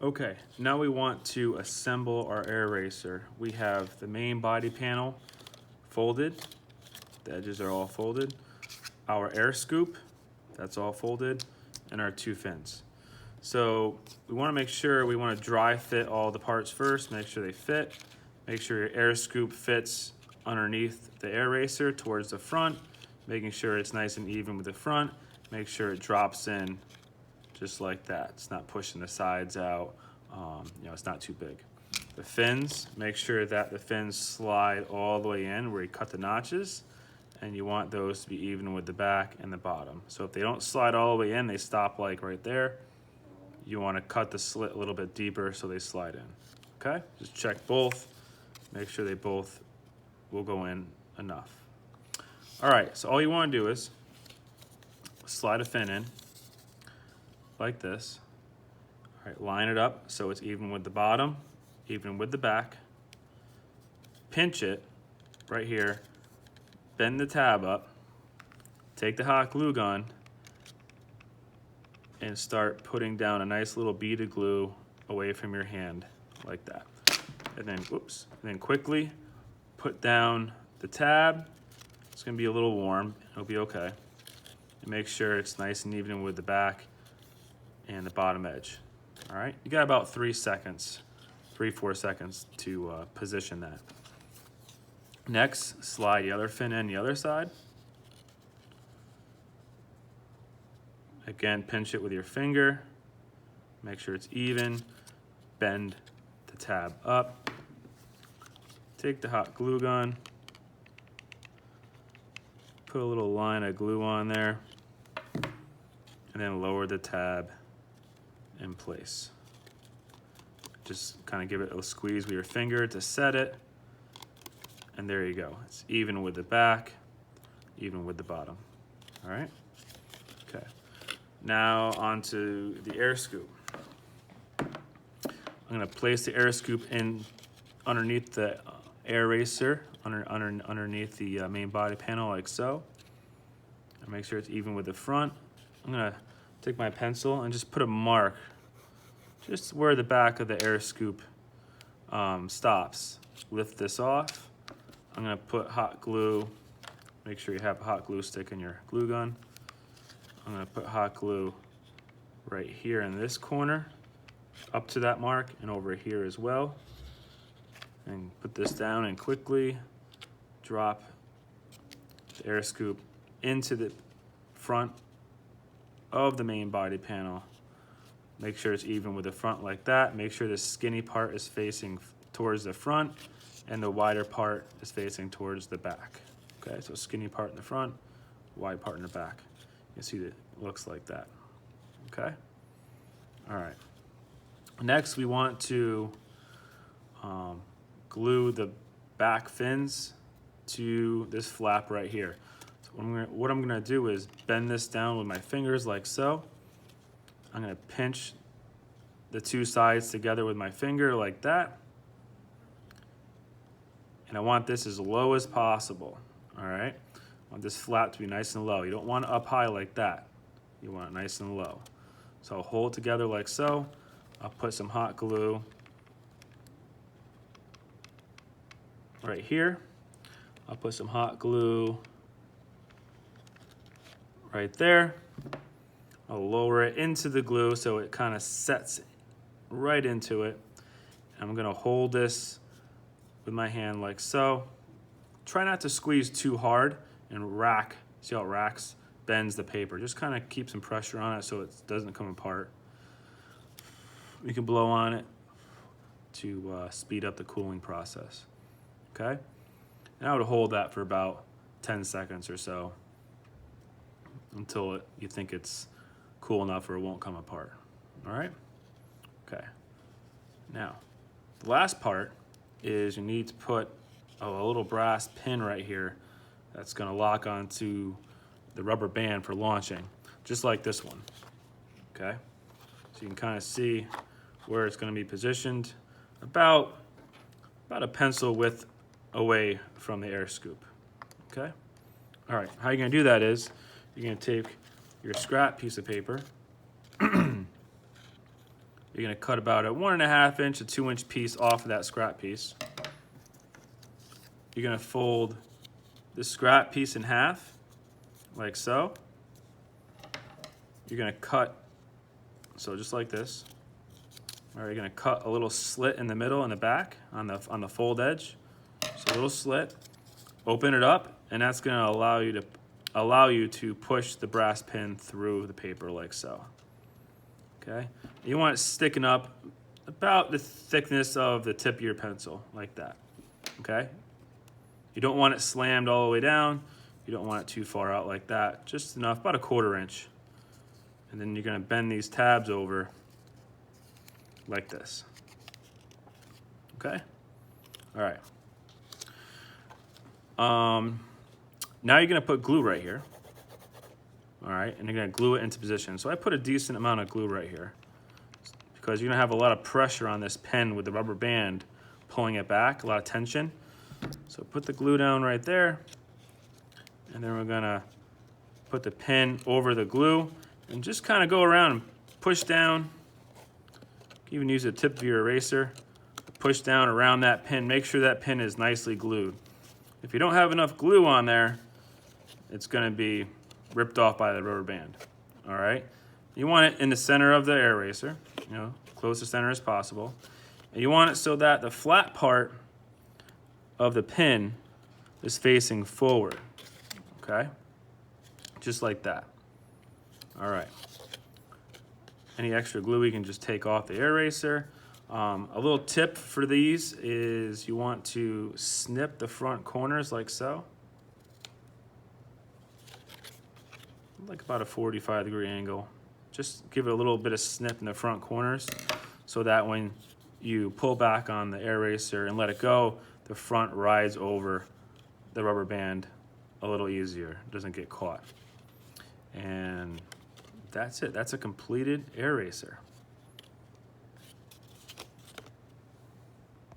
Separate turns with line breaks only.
Okay, now we want to assemble our air eraser. We have the main body panel folded. The edges are all folded. Our air scoop, that's all folded, and our two fins. So we want to make sure we want to dry fit all the parts first, make sure they fit. Make sure your air scoop fits underneath the air eraser towards the front, making sure it's nice and even with the front. Make sure it drops in just like that. It's not pushing the sides out. It's not too big. The fins, make sure that the fins slide all the way in where you cut the notches, and you want those to be even with the back and the bottom. So if they don't slide all the way in, they stop like right there. You want to cut the slit a little bit deeper so they slide in. Okay, just check both. Make sure they both will go in enough. All right, so all you want to do is slide a fin in like this. All right, line it up so it's even with the bottom, even with the back. Pinch it right here, bend the tab up, take the hot glue gun, and start putting down a nice little bead of glue away from your hand like that. And then quickly put down the tab. It's gonna be a little warm, it'll be okay. And make sure it's nice and even with the back and the bottom edge. All right, you got about 3 seconds, 4 seconds to position that. Next, slide the other fin in the other side. Again, pinch it with your finger. Make sure it's even. Bend the tab up. Take the hot glue gun. Put a little line of glue on there. And then lower the tab in place. Just kind of give it a squeeze with your finger to set it. And there you go. It's even with the back, even with the bottom. All right? Okay. Now onto the air scoop. I'm gonna place the air scoop in underneath the air eraser, underneath the main body panel like so. And make sure it's even with the front. I'm gonna take my pencil and just put a mark just where the back of the air scoop stops. Lift this off. I'm gonna put hot glue. Make sure you have a hot glue stick in your glue gun. I'm gonna put hot glue right here in this corner, up to that mark, and over here as well. And put this down and quickly drop the air scoop into the front of the main body panel. Make sure it's even with the front like that. Make sure the skinny part is facing towards the front and the wider part is facing towards the back. Okay, so skinny part in the front, wide part in the back. You see that it looks like that. Okay, all right. Next, we want to glue the back fins to this flap right here. So what I'm gonna do is bend this down with my fingers like so. I'm gonna pinch the two sides together with my finger like that. And I want this as low as possible, all right? I want this flap to be nice and low. You don't want it up high like that. You want it nice and low. So I'll hold together like so. I'll put some hot glue right here. I'll put some hot glue right there. I'll lower it into the glue so it kind of sets right into it. I'm gonna hold this with my hand like so. Try not to squeeze too hard and rack. See how it racks? Bends the paper. Just kind of keep some pressure on it so it doesn't come apart. You can blow on it to speed up the cooling process. Okay? And I would hold that for about 10 seconds or so until you think it's cool enough or it won't come apart. All right? Okay. Now, the last part is you need to put a little brass pin right here that's gonna lock onto the rubber band for launching, just like this one, okay? So you can kind of see where it's gonna be positioned, about a pencil width away from the air scoop, okay? All right, how you're gonna do that is, you're gonna take your scrap piece of paper, You're gonna cut about a 1.5 inch to 2 inch piece off of that scrap piece. You're gonna fold the scrap piece in half, like so. You're gonna cut, so just like this. All right, you're gonna cut a little slit in the middle and the back on the fold edge. So a little slit, open it up, and that's gonna allow you to push the brass pin through the paper like so. Okay, you want it sticking up about the thickness of the tip of your pencil, like that. Okay, you don't want it slammed all the way down. You don't want it too far out like that. Just enough, about a 1/4 inch. And then you're gonna bend these tabs over like this. Okay, all right. Now you're gonna put glue right here. All right, and you're gonna glue it into position. So I put a decent amount of glue right here because you're gonna have a lot of pressure on this pen with the rubber band pulling it back, a lot of tension. So put the glue down right there, and then we're gonna put the pen over the glue and just kind of go around and push down. You can even use the tip of your eraser, push down around that pin. Make sure that pin is nicely glued. If you don't have enough glue on there, it's gonna be ripped off by the rubber band. All right, you want it in the center of the air eraser, you know, close to center as possible. And you want it so that the flat part of the pin is facing forward, okay? Just like that. All right. Any extra glue you can just take off the air eraser. A little tip for these is you want to snip the front corners like so. Like about a 45-degree angle. Just give it a little bit of snip in the front corners so that when you pull back on the air eraser and let it go, the front rides over the rubber band a little easier. It doesn't get caught. And that's it. That's a completed air eraser.